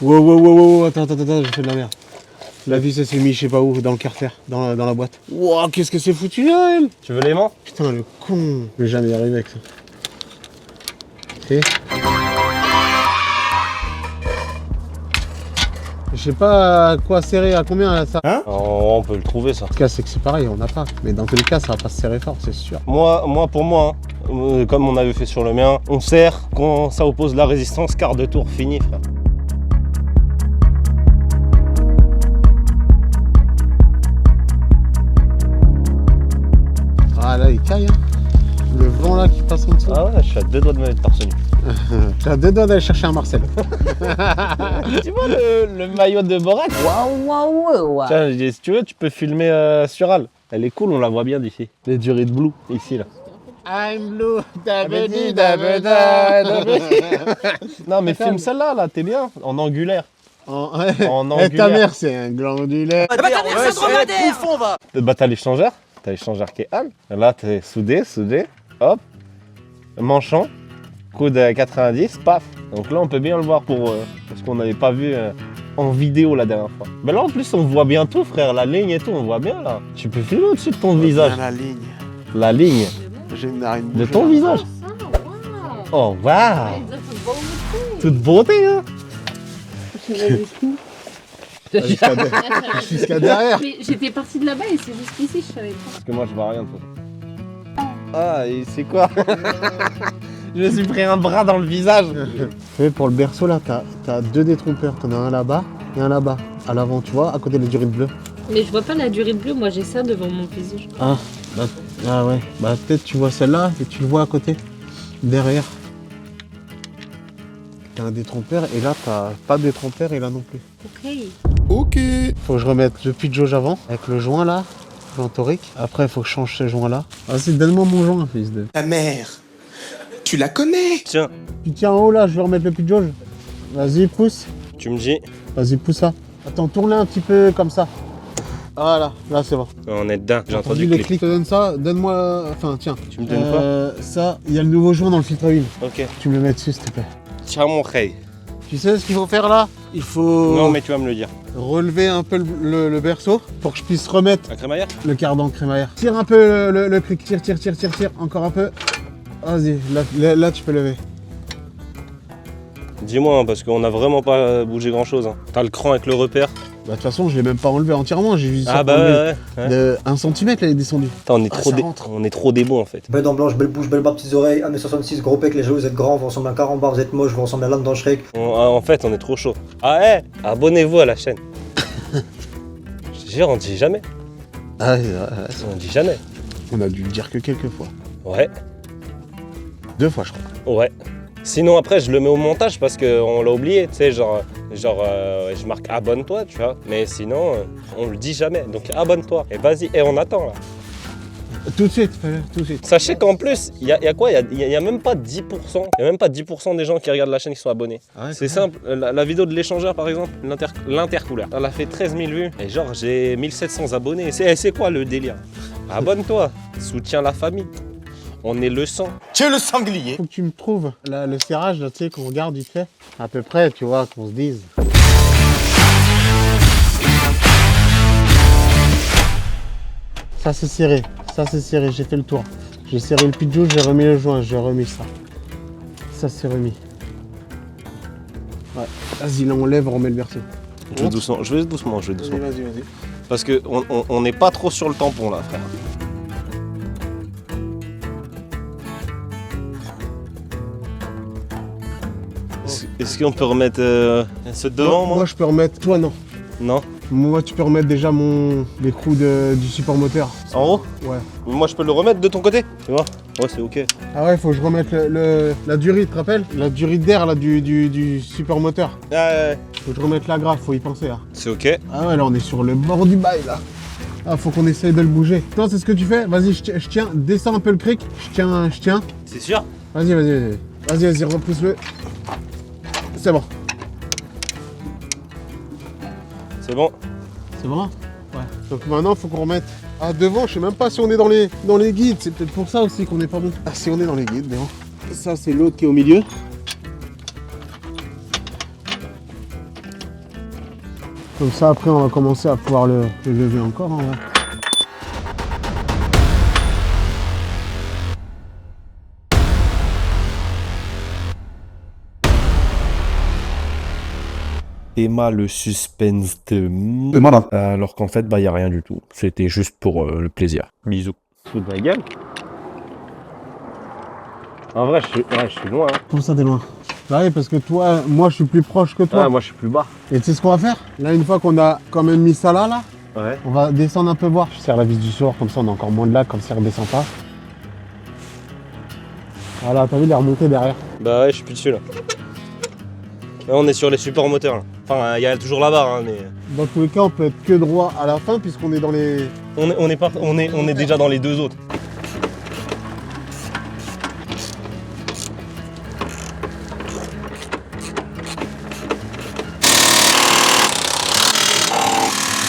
Wow, attends, j'ai fait de la merde. La vis elle s'est mise je sais pas où, dans le carter, dans la boîte. Wow, qu'est-ce que c'est foutu là, elle. Tu veux l'aimant? Putain, le con. Je vais jamais y arriver avec ça. Ok. Je sais pas à quoi serrer, à combien là, ça. Hein? On peut le trouver ça. En tout cas, c'est que c'est pareil, on n'a pas. Mais dans tous les cas, ça va pas se serrer fort, c'est sûr. Pour moi, hein, comme on avait fait sur le mien, on serre quand ça oppose la résistance, quart de tour, fini frère. Ah là, il caille, hein. Le vent là qui passe en dessous. Ah ouais, je suis à 2 doigts de me mettre torse nu. J'ai 2 doigts d'aller chercher un Marcel. Tu vois le maillot de Borat? Waouh. Tiens, si tu veux, tu peux filmer sur Al. Elle est cool, on la voit bien d'ici. Les durées de blue, ici là. I'm blue, Non mais filme celle-là, là, t'es bien, en angulaire. En Eh, angulaire. ta mère, c'est un glandulaire. Bah t'as l'échangeur qui est Al. Là t'es soudé, hop, manchon, coude à 90, paf. Donc là on peut bien le voir parce qu'on n'avait pas vu en vidéo la dernière fois. Mais là en plus on voit bien tout frère, la ligne et tout, on voit bien là. Tu peux filmer au-dessus de ton visage. La ligne. La ligne J'ai une narine de bouchée, ton là. visage. Oh waouh. Toute beauté hein. Jusqu'à derrière. Mais j'étais partie de là-bas et c'est jusqu'ici, je savais pas. Parce que moi je vois rien de tout. Ah et c'est quoi? Je me suis pris un bras dans le visage. Tu sais, pour le berceau là, t'as 2 détrompeurs. T'en as un là-bas et un là-bas. À l'avant, tu vois, à côté de la durée de bleu. Mais je vois pas la durée de bleu, moi j'ai ça devant mon visage. Ah ouais. Bah peut-être tu vois celle-là et tu le vois à côté. Derrière. T'as un détrompeur et là t'as pas de détrompeur et là non plus. Ok. Faut que je remette le puits de jauge avant avec le joint là, joint torique. Après il faut que je change ce joint là. Vas-y, donne-moi mon joint, fils de. Ta mère, tu la connais? Tiens, Tu tiens en haut là, je vais remettre le puits de jauge. Vas-y, pousse. tu me dis. Vas-y, pousse ça. Attends, tourne-le un petit peu comme ça. Voilà, là c'est bon. On est dedans, j'ai entendu les le clic. clics. Je te donne ça, donne-moi. Enfin, tiens. Tu me donnes quoi? Ça, il y a le nouveau joint dans le filtre à huile. Ok. Tu me le mets dessus, s'il te plaît. Tiens mon rey. Tu sais ce qu'il faut faire là? Il faut Non mais tu vas me le dire. relever un peu le berceau pour que je puisse remettre La crémaillère? le cardan crémaillère. Tire un peu le cric, tire, encore un peu. Vas-y, là tu peux lever. Dis-moi, hein, parce qu'on a vraiment pas bougé grand chose. Hein. T'as le cran avec le repère. Bah de toute façon, je l'ai même pas enlevé entièrement, j'ai juste Ah bah ouais. de 1 cm, là, il est descendu. Attends, on est trop ça rentre. on est trop des bons en fait. Belle dent blanche, belle bouche, belle barbe, petites oreilles, 1m66, gros pec, les joues, vous êtes grand, vous ressemblez à un carambar, vous êtes moche, vous ressemblez à l'âme dans Shrek. En fait, on est trop chaud. Ah ouais, abonnez-vous à la chaîne. Je te jure, on dit jamais. Ah, On dit jamais. on a dû le dire que quelques fois. Ouais, 2 fois, je crois. ouais. Sinon après, je le mets au montage parce qu'on l'a oublié, tu sais, genre je marque abonne-toi, tu vois. Mais sinon, on le dit jamais. Donc abonne-toi. Et vas-y, et on attend là. Tout de suite, tout de suite. Sachez qu'en plus, il y a quoi? Il y a même pas 10%. Il y a même pas 10% des gens qui regardent la chaîne qui sont abonnés. Ah ouais, C'est simple. La vidéo de l'échangeur, par exemple, l'intercouleur, elle a fait 13 000 vues. Et genre, j'ai 1700 abonnés. C'est quoi le délire? Abonne-toi. Soutiens la famille. On est le sang. Tu es le sanglier. Faut que tu me trouves là, le serrage, là, tu sais, qu'on regarde vite fait. À peu près, tu vois, qu'on se dise. Ça c'est serré, j'ai fait le tour. J'ai serré le puits de jauge, j'ai remis le joint, j'ai remis ça. Ça c'est remis. Ouais, vas-y, là on lève, on remet le berceau. Je vais doucement, je vais doucement. Vas-y. Parce qu'on n'est pas trop sur le tampon là, frère. Est-ce qu'on peut remettre ce devant, moi? Moi je peux remettre, toi non. Non. Moi, tu peux remettre déjà l'écrou du support moteur. En haut? Ouais. Moi, je peux le remettre de ton côté? Tu vois? Ouais, c'est ok. Ah ouais, faut que je remette la durite, tu te rappelles? La durite d'air là du support moteur. Ouais. Faut que je remette la graffe, faut y penser là. C'est ok. Ah ouais, là on est sur le bord du bail là. Ah, faut qu'on essaye de le bouger. Non, c'est ce que tu fais. Vas-y, je tiens, descends un peu le cric. Je tiens. C'est sûr? Vas-y, repousse-le. C'est bon. C'est bon. C'est bon? Ouais. Donc maintenant, faut qu'on remette. Ah, devant, je sais même pas si on est dans les guides. C'est peut-être pour ça aussi qu'on n'est pas bon. Ah, si on est dans les guides, mais bon. Ça, c'est l'autre qui est au milieu. Comme ça, après, on va commencer à pouvoir le lever encore. Hein, ouais. Emma le suspense de... Alors qu'en fait, bah, y a rien du tout. C'était juste pour le plaisir. Bisous. Sous de ma gueule. En vrai, je suis loin. Hein. Comment ça, t'es loin? Bah oui, parce que toi, moi, je suis plus proche que toi. Ah, moi, je suis plus bas. Et tu sais ce qu'on va faire? Là, une fois qu'on a quand même mis ça là, ouais. On va descendre un peu voir. Je serre la vis du soir, comme ça on a encore moins de lag, comme ça il redescend pas. Voilà, t'as vu, il est remonté derrière. Bah ouais, je suis plus dessus là. Là, on est sur les supports moteurs là. Enfin, il y a toujours la barre, hein, mais... Dans tous les cas, on peut être que droit à la fin, puisqu'on est dans les... On est déjà dans les deux autres.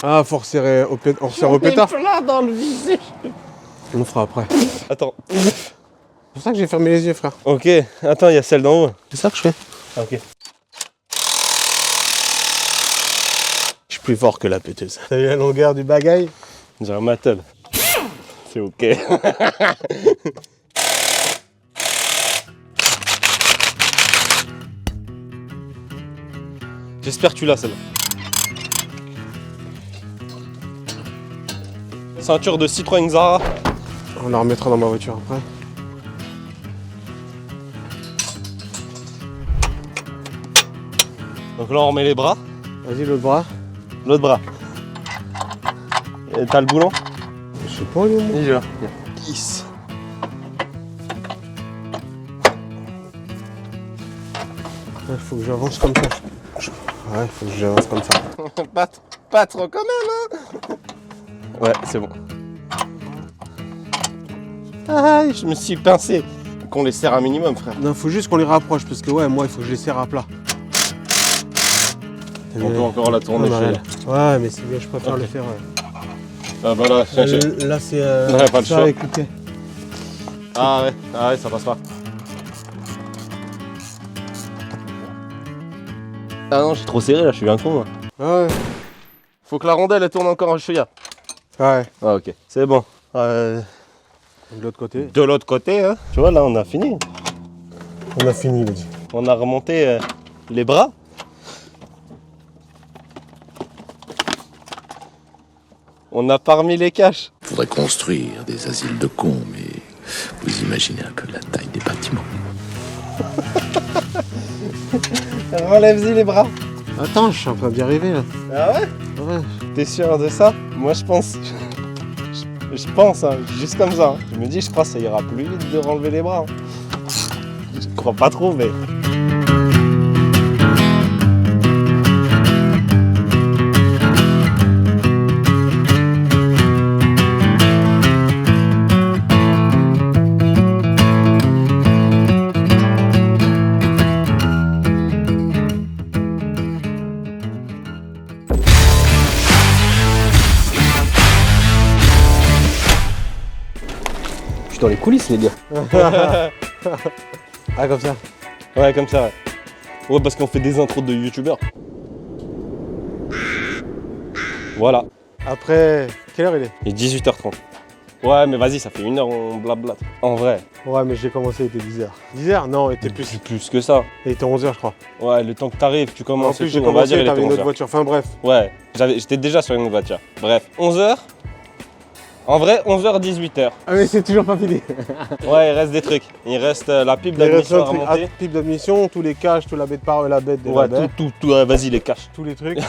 Ah, faut resserrer au pétard. Là dans le visage. On le fera après. Attends. C'est pour ça que j'ai fermé les yeux, frère. Ok, attends, il y a celle d'en haut. C'est ça que je fais. Ah, ok. Je suis plus fort que la péteuse. T'as vu la longueur du bagaille? J'ai un matel. C'est ok. J'espère que tu l'as celle-là. Ceinture de Citroën Xara. On la remettra dans ma voiture après. Donc là on remet les bras. Vas-y, l'autre bras. L'autre bras. Et t'as le boulon? Je sais pas, lui. Il est là. 10. Il faut que j'avance comme ça. Ouais, faut que j'avance comme ça. pas trop quand même, hein. Ouais, c'est bon. Ah, je me suis pincé. Qu'on les serre un minimum, frère. Non, faut juste qu'on les rapproche parce que ouais, moi, il faut que je les serre à plat. On peut encore la tourner. Ouais, mais c'est bien, je préfère le faire. Ah bah là, là c'est... Ouais, pas le choix. Écoutez. Ah ouais, ça passe pas. Ah non, j'ai trop serré là, je suis bien con. Moi. Ouais. Faut que la rondelle elle tourne encore un chouïa. Ouais. Ah ok, c'est bon. De l'autre côté. De l'autre côté, hein. Tu vois là, on a fini. On a fini, il a dit. On a remonté les bras. On a pas remis les caches. Faudrait construire des asiles de cons, mais vous imaginez un peu la taille des bâtiments. Relève-y les bras. Attends, je suis en train d'y arriver là. Ah ouais? Ouais. T'es sûr de ça? Moi je pense. Je pense, hein, juste comme ça. Hein. Je me dis, je crois que ça ira plus vite de renlever les bras. Hein. Je crois pas trop, mais. Dans les coulisses, les gars. Ah, comme ça. Ouais, comme ça, ouais. Ouais, parce qu'on fait des intros de youtubeurs. Voilà. Après, quelle heure il est? Il est 18h30. Ouais, mais vas-y, ça fait 1 heure, on blablate. En vrai. Ouais, mais j'ai commencé, il était 10h. 10h? Non, il était plus. Plus que ça. Il était 11h, je crois. Ouais, le temps que t'arrives, tu commences. En plus, et j'ai tout, on va dire, commencé, il t'avais était une autre 11h. voiture. Enfin, bref. Ouais, j'étais déjà sur une autre voiture. Bref, 11h. En vrai, 11h, 18h. Ah mais c'est toujours pas fini. Ouais, il reste des trucs. Il reste la pipe d'admission à remonter. Pipe d'admission, tous les caches, tout la bête par la bête de Ouais, la bête. tout, ouais, vas-y, les caches. Tous les trucs.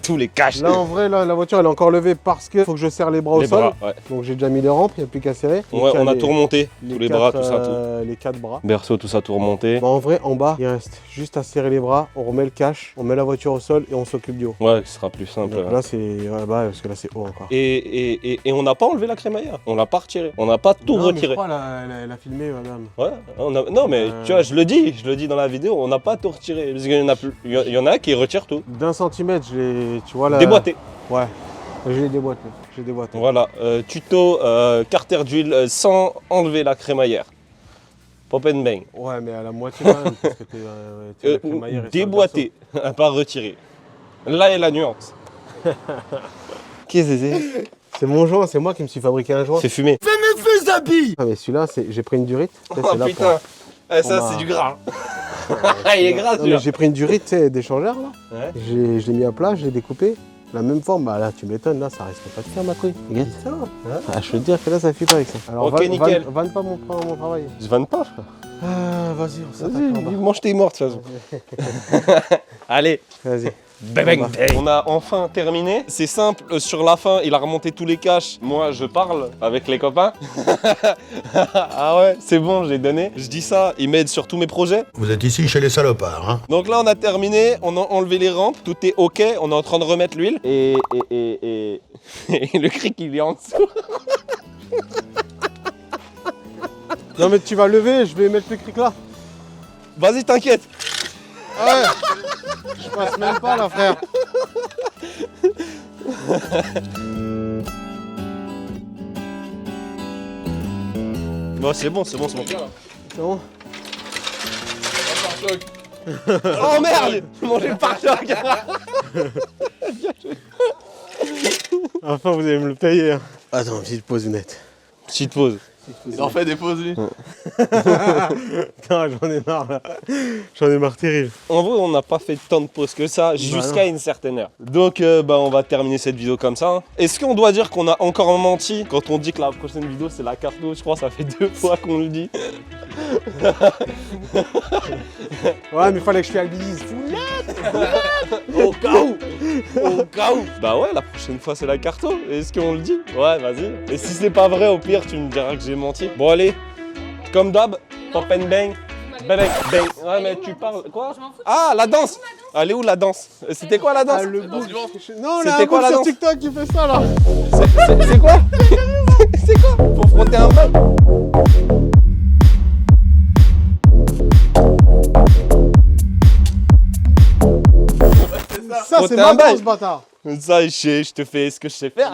Tous les caches. Là en vrai, là, la voiture elle est encore levée parce que faut que je serre les bras au sol. Ouais. Donc j'ai déjà mis les rampes, il n'y a plus qu'à serrer. Ouais, on a tout remonté. Tous les bras, tout ça, tout. Les 4 bras. Berceau, tout ça, tout remonté. Bah, en vrai, en bas, il reste juste à serrer les bras, on remet le cache, on met la voiture au sol et on s'occupe du haut. Ouais, ce sera plus simple. Donc là c'est. Ouais, bah, parce que là c'est haut encore. Et on n'a pas enlevé la crémaillère. On l'a pas retiré. On n'a pas tout non, retiré. Mais je crois elle a filmé, madame. Ouais, non, mais tu vois, je le dis dans la vidéo, on n'a pas tout retiré. Parce qu'il y en a qui retirent tout. D'un centimètre, je l'ai. Tu vois là. Déboîté. Ouais. Je l'ai déboîté. J'ai déboîté. Voilà, tuto carter d'huile sans enlever la crémaillère. Pop and bang. Ouais, mais à la moitié quand même. Parce que la crémaillère est déboîté, à pas retirer. Là est la nuance. Qu'est-ce que c'est? C'est mon joint, c'est moi qui me suis fabriqué un joint. C'est fumé. Fais mes feux habits. Ah mais celui-là, j'ai pris une durite. Oh putain, ça c'est du gras. Il est gras celui-là. J'ai pris une durite, tu sais, d'échangeur là. Ouais. Je l'ai mis à plat, je l'ai découpé. La même forme, bah là tu m'étonnes, là ça risque pas de faire ma couille. Regarde ça. Ah, je peux te dire que là ça fait pas avec ça. Alors ok, nickel. Vanne pas mon travail. Je vanne pas, frère. Ah, vas-y, on s'attaque en bas. Mange tes morts de toute façon. Allez. Vas-y. Bang. On a enfin terminé. C'est simple, sur la fin, il a remonté tous les caches. Moi, je parle avec les copains. Ah ouais, c'est bon, j'ai donné. Je dis ça, il m'aide sur tous mes projets. Vous êtes ici chez les salopards, hein? Donc là, on a terminé, on a enlevé les rampes, tout est ok, on est en train de remettre l'huile. Et le cric, il est en dessous. Non mais tu vas lever, je vais mettre le cric là. Vas-y, t'inquiète. Ah ouais. Je passe même pas là, frère. Bon, c'est bon. C'est bon. C'est bon. Oh merde, mangez le pare-choc. Enfin, vous allez me le payer. Hein. Attends, petite pause nette. Petite pause. Il en fait des pauses, lui. Non, j'en ai marre là. J'en ai marre terrible. En vrai, on n'a pas fait tant de pauses que ça jusqu'à une certaine heure. Donc, on va terminer cette vidéo comme ça. Hein. Est-ce qu'on doit dire qu'on a encore menti quand on dit que la prochaine vidéo c'est la carto? Je crois que ça fait 2 fois qu'on le dit. Ouais, mais fallait que je fiabilise. Au cas où. Bah ouais, la prochaine fois c'est la carto. Est-ce qu'on le dit? Ouais, vas-y. Et si c'est pas vrai, au pire, tu me diras que j'ai menti. Bon, allez. Comme d'hab, pop and bang. Bang. Ouais, mais tu parles. Quoi? Ah, la danse. Elle est où la danse? C'était quoi la danse? Le bout. Non, là, c'était quoi la sur danse? TikTok qui fait ça là. C'est quoi? C'est quoi? Faut frotter un peu. Ça, c'est ma danse, bâtard. Ça, je te fais ce que je sais faire.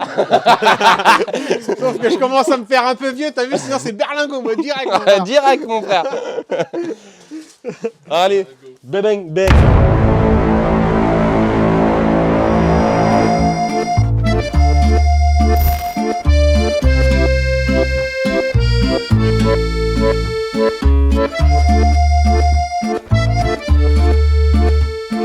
Sauf que je commence à me faire un peu vieux, t'as vu? Sinon, c'est berlingot, moi, direct. Direct, mon frère. Allez, bang.